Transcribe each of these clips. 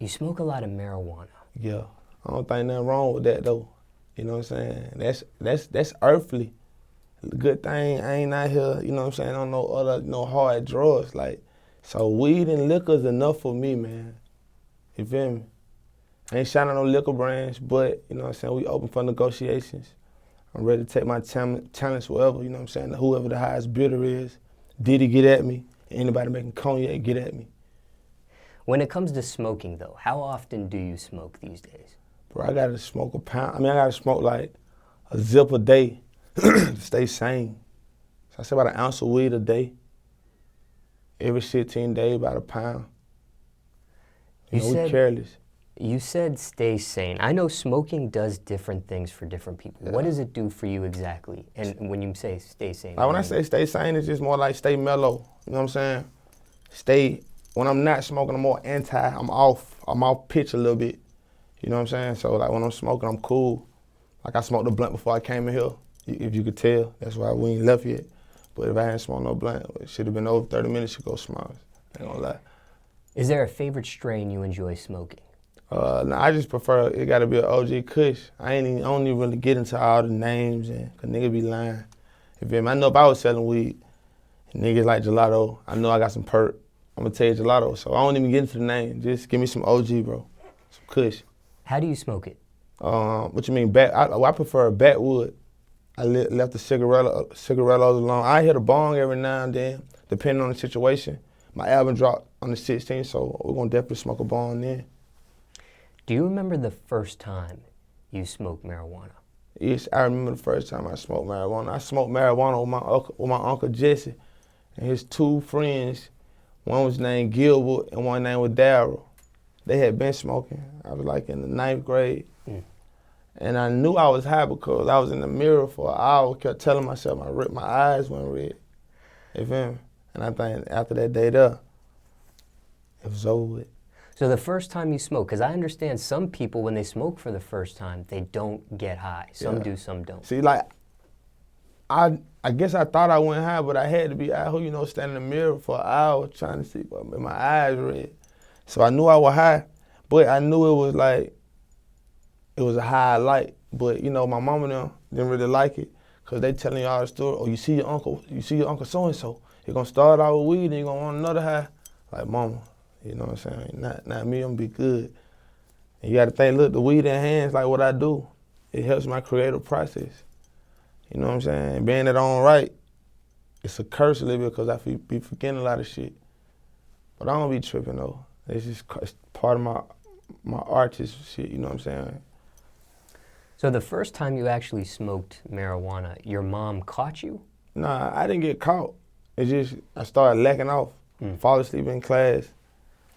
You smoke a lot of marijuana. Yeah. I don't think nothing wrong with that though. You know what I'm saying? That's earthly. The good thing, I ain't out here, you know what I'm saying, on no other, no hard drugs. Like, so weed and liquor is enough for me, man. You feel me? I ain't shining no liquor brands, but, you know what I'm saying, we open for negotiations. I'm ready to take my talents wherever, you know what I'm saying, whoever the highest bidder is. Diddy get at me. Anybody making cognac get at me. When it comes to smoking, though, how often do you smoke these days? Bro, I gotta smoke a pound. I mean, I gotta smoke like a zip a day to stay sane. So I say about an ounce of weed a day. Every 15 days, about a pound. You know, we careless. You said stay sane. I know smoking does different things for different people. Yeah. What does it do for you exactly? And when you say stay sane? Like when I say stay sane, it's just more like stay mellow. You know what I'm saying? When I'm not smoking, I'm more anti. I'm off pitch a little bit. You know what I'm saying? So like when I'm smoking, I'm cool. Like I smoked a blunt before I came in here, if you could tell. That's why we ain't left yet. But if I hadn't smoked no blunt, it should have been over 30 minutes to go Smallz. Ain't gonna lie. Is there a favorite strain you enjoy smoking? No, I just prefer, it gotta be an OG Kush. I don't even really get into all the names, cause niggas be lying. I know if I was selling weed, niggas like gelato, I know I got some perk. I'm gonna tell you gelato, so I don't even get into the name. Just give me some OG, bro, some Kush. How do you smoke it? What you mean, I prefer a backwood. I left the cigarettos alone. I hit a bong every now and then, depending on the situation. My album dropped on the 16th, so we're gonna definitely smoke a bong then. Do you remember the first time you smoked marijuana? Yes, I remember the first time I smoked marijuana. I smoked marijuana with my Uncle Jesse and his two friends. One was named Gilbert and one named was Darryl. They had been smoking. I was like in the 9th grade. And I knew I was high because I was in the mirror for an hour, kept telling myself my eyes weren't red. You feel me? And I think after that day there, it was over with. So the first time you smoke, because I understand some people, when they smoke for the first time, they don't get high. Some do, some don't. See, like, I guess I thought I went high, but I had to be out here, you know, standing in the mirror for an hour trying to see, but my eyes red. So I knew I was high, but I knew it was like, it was a high light. But, you know, my mama and them didn't really like it, because they telling you all the story. Oh, you see your uncle so-and-so. You're going to start out with weed, and you're going to want another high. Like, mama. You know what I'm saying? Not me, I'm gonna be good. And you gotta think, look, the weed in hands, like what I do, it helps my creative process. You know what I'm saying? Being it on right, it's a curse a little bit because I be forgetting a lot of shit. But I don't be tripping though. It's part of my artist shit, you know what I'm saying? So the first time you actually smoked marijuana, your mom caught you? Nah, I didn't get caught. It's just, I started lacking off, fall asleep in class,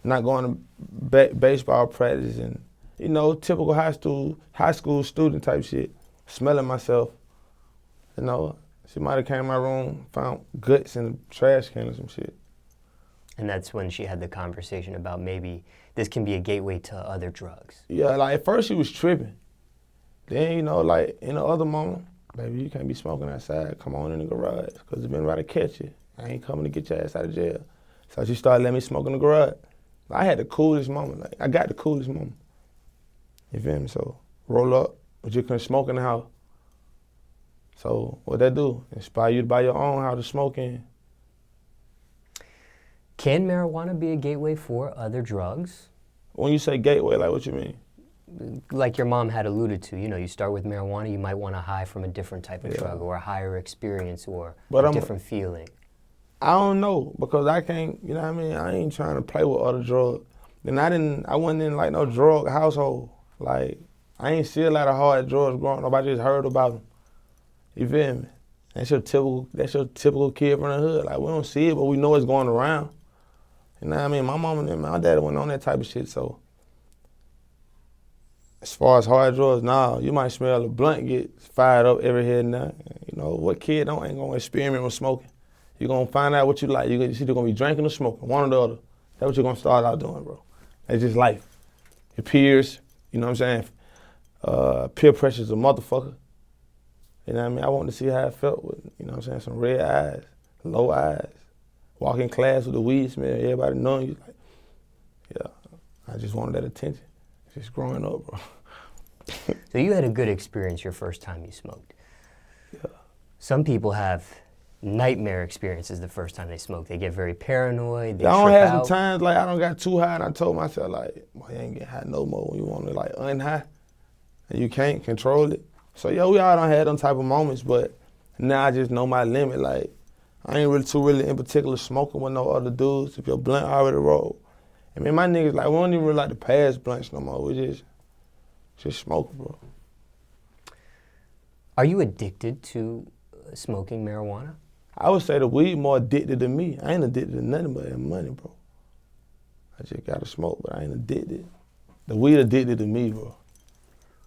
not going to baseball practice and, you know, typical high school student type shit. Smelling myself, you know. She might have came in my room, found guts in the trash can or some shit. And that's when she had the conversation about maybe this can be a gateway to other drugs. Yeah, like at first she was tripping. Then, you know, like in the other moment, baby, you can't be smoking outside. Come on in the garage, because it's been about to catch you. I ain't coming to get your ass out of jail. So she started letting me smoke in the garage. I had the coolest moment. Like, I got the coolest moment. You feel me? So roll up, but you couldn't smoke in the house. So what that do? Inspire you to buy your own house to smoke in. Can marijuana be a gateway for other drugs? When you say gateway, like what you mean? Like your mom had alluded to, you know, you start with marijuana, you might want a high from a different type of drug or a higher experience or a different feeling. I don't know, because I can't, you know what I mean? I ain't trying to play with other drugs. And I wasn't in like no drug household. Like, I ain't see a lot of hard drugs growing up. I just heard about them. You feel me? That's your typical kid from the hood. Like, we don't see it, but we know it's going around. You know what I mean? My mom and my dad went on that type of shit, so. As far as hard drugs, nah, you might smell a blunt get fired up every here and there. You know, what kid ain't gonna experiment with smoking? You're gonna find out what you like. You're either gonna be drinking or smoking, one or the other. That's what you're gonna start out doing, bro. It's just life. Your peers, you know what I'm saying? Peer pressure's a motherfucker. You know what I mean? I wanted to see how it felt with, you know what I'm saying, some red eyes, low eyes. Walk in class with a weed smell, everybody knowing you. Like, yeah, I just wanted that attention, just growing up, bro. So you had a good experience your first time you smoked. Yeah. Some people have nightmare experiences the first time they smoke. They get very paranoid, they I don't trip have out. some times, like, I don't got too high, and I told myself, like, boy, you ain't getting high no more when you want to, like, unhigh, and you can't control it. So, yeah, we all done had them type of moments, but now I just know my limit. Like, I ain't really in particular smoking with no other dudes if your blunt already rolled. I mean, my niggas, like, we don't even really like to pass blunts no more. We just smoking, bro. Are you addicted to smoking marijuana? I would say the weed more addicted than me. I ain't addicted to nothing but that money, bro. I just gotta smoke, but I ain't addicted. The weed addicted to me, bro.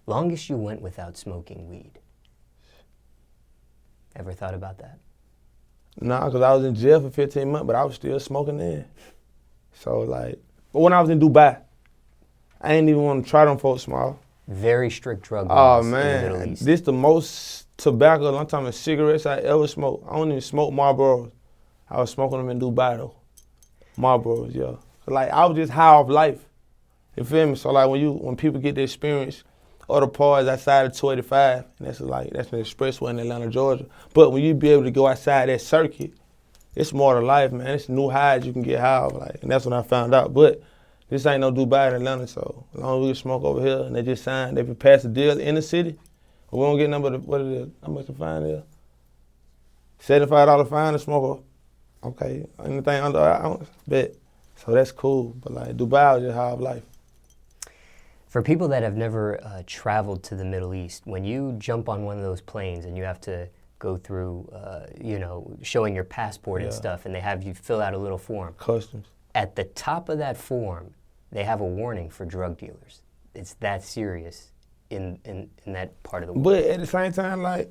Longest you went without smoking weed? Ever thought about that? Nah, because I was in jail for 15 months, but I was still smoking then. So, like, but when I was in Dubai, I ain't even want to try them folks, small. Very strict drug laws in the Middle man, East. this the most tobacco, I'm talking about cigarettes I ever smoked. I don't even smoke Marlboros. I was smoking them in Dubai, though. Marlboros, yeah. Like, I was just high off life. You feel me? So, like, when people get the experience of the parties outside of 285, and that's an expressway in Atlanta, Georgia. But when you be able to go outside that circuit, it's more to life, man. It's new highs you can get high off, like, and that's when I found out. But this ain't no Dubai in Atlanta, so as long as we can smoke over here, and they just signed, they passed a deal in the city, we don't get number, what it is, how much the fine is? $75 fine to smoke, okay, anything under an ounce, bet. So that's cool, but like Dubai was just high off life. For people that have never traveled to the Middle East, when you jump on one of those planes and you have to go through, showing your passport and stuff, and they have you fill out a little form. Customs. At the top of that form, they have a warning for drug dealers. It's that serious in that part of the world. But at the same time, like,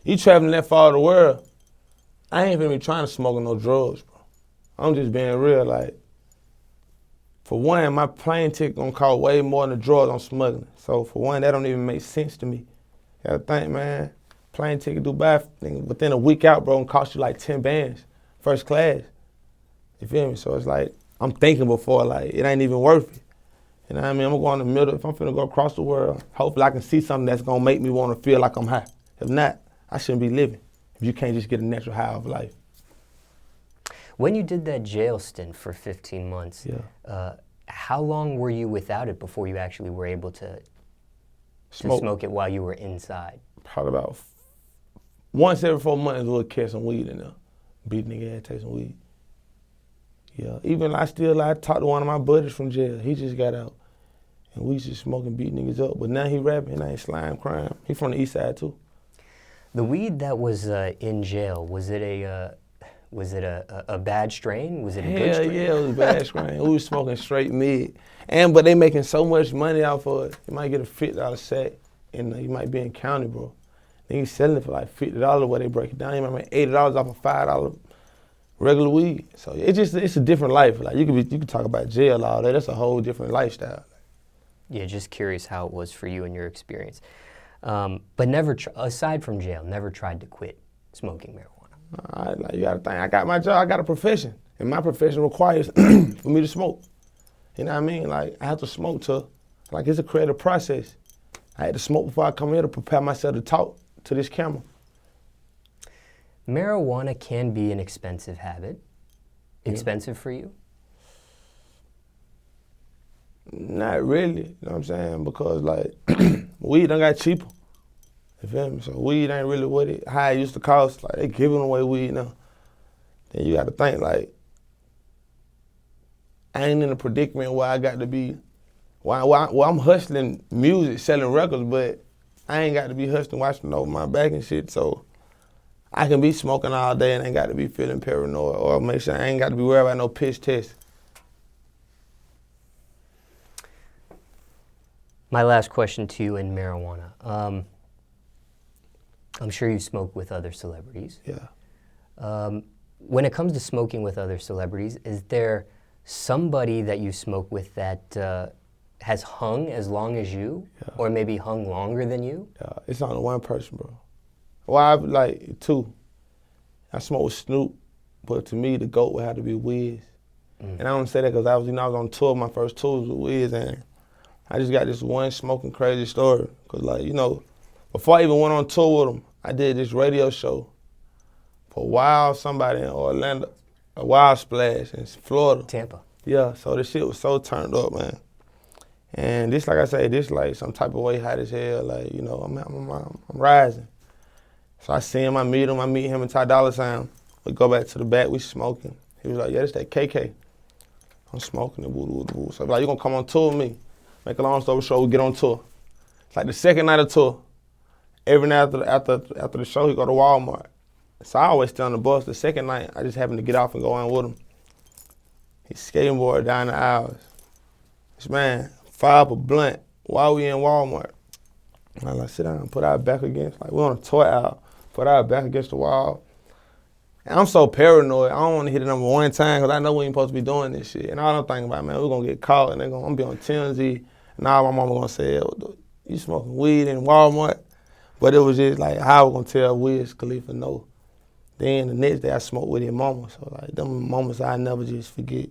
you traveling that far of the world, I ain't even trying to smoke no drugs, bro. I'm just being real, like, for one, my plane ticket gonna cost way more than the drugs I'm smuggling. So for one, that don't even make sense to me. You gotta think, man, plane ticket Dubai, within a week out, bro, gonna cost you like 10 bands, first class. You feel me? So it's like, I'm thinking before, like, it ain't even worth it. You know what I mean? I'm gonna go in the middle. If I'm finna go across the world, hopefully I can see something that's gonna make me wanna feel like I'm high. If not, I shouldn't be living. If you can't just get a natural high of life. When you did that jail stint for 15 months, how long were you without it before you actually were able to smoke it while you were inside? Probably about once every 4 months we'll catch some weed in there. Beat nigga ass, take some weed. Yeah, even I talked to one of my buddies from jail. He just got out. And we just smoking, beat niggas up. But now he rapping, I ain't slime crime. He from the east side too. The weed that was in jail, was it a bad strain? Was it a good strain? Yeah, it was a bad strain. We was smoking straight mid. But they making so much money off of it. You might get a $50 sack, and you might be in county, bro. Niggas selling it for like $50 where they break it down. You might make $80 off of $5 regular weed. So it's a different life. Like you could talk about jail all day. That's a whole different lifestyle. Yeah, just curious how it was for you and your experience. But never, aside from jail, never tried to quit smoking marijuana. Like, you gotta think, I got my job, I got a profession, and my profession requires for me to smoke. You know what I mean? Like, I have to smoke like, it's a creative process. I had to smoke before I come here to prepare myself to talk to this camera. Marijuana can be an expensive habit. Expensive for you? Not really, you know what I'm saying? Because, like, weed done got cheaper. You feel me? So weed ain't really what how it used to cost. Like, they giving away weed now. Then you got to think, like, I ain't in a predicament where I got to be, well, I'm hustling music, selling records, but I ain't got to be hustling, watching over my back and shit. So I can be smoking all day and ain't got to be feeling paranoid, or make sure I ain't got to be worried about no piss test. My last question to you in marijuana. I'm sure you smoke with other celebrities. Yeah. When it comes to smoking with other celebrities, is there somebody that you smoke with that has hung as long as you, or maybe hung longer than you? Yeah, it's only one person, bro. Well, I've like two. I smoke with Snoop, but to me, the GOAT would have to be Wiz. And I don't say that because I was on tour. My first tour was with Wiz, and I just got this one smoking crazy story. Cause like, before I even went on tour with him, I did this radio show for Wild somebody in Orlando, a Wild Splash in Florida. Tampa. Yeah, so the shit was so turned up, man. And this, like I say, this like some type of way hot as hell. Like, I'm rising. So I see him, I meet him in Ty Dolla $ign. We go back to the back, we smoking. He was like, yeah, this that KK. I'm smoking it, woo. So like, you gonna come on tour with me? Make a long story short, we get on tour. It's like the second night of tour. Every night after the show, he go to Walmart. So I always stay on the bus. The second night, I just happened to get off and go in with him. He skateboarded down the aisles. This man, fire up a blunt while we in Walmart. And I like, sit down, put our back against, like we're on a toy aisle, put our back against the wall. And I'm so paranoid, I don't want to hit it number one time because I know we ain't supposed to be doing this shit. And all I'm thinking about, man, we're going to get caught and I'm going to be on TMZ. And all my mama going to say, you smoking weed in Walmart? But it was just like, how we going to tell Wiz Khalifa no? Then the next day I smoked with his mama. So like, them moments I never just forget.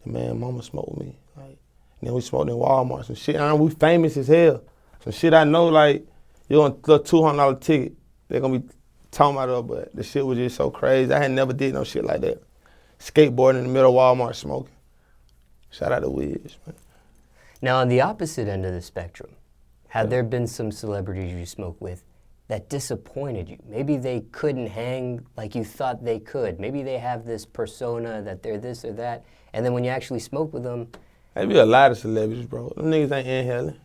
The man, mama smoked with me. Like, and then we smoked in Walmart, some shit. I know we famous as hell. Some shit I know, like, you're on a $200 ticket. They're going to be talking about it, but the shit was just so crazy. I had never did no shit like that. Skateboarding in the middle of Walmart smoking. Shout out to Wiz, man. Now, on the opposite end of the spectrum, had there been some celebrities you smoked with that disappointed you? Maybe they couldn't hang like you thought they could. Maybe they have this persona that they're this or that, and then when you actually smoke with them... There be a lot of celebrities, bro. Them niggas ain't inhaling.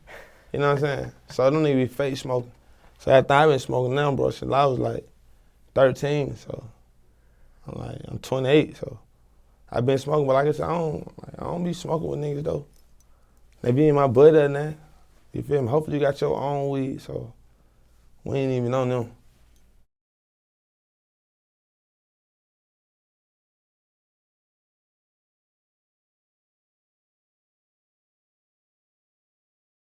You know what I'm saying? So them niggas be fake smoking. So after I've been smoking now, bro, since I was like 13, so I'm 28, so I've been smoking, but like I said, I don't be smoking with niggas though. They be in my buddy now. You feel me? Hopefully you got your own weed, so we ain't even on them.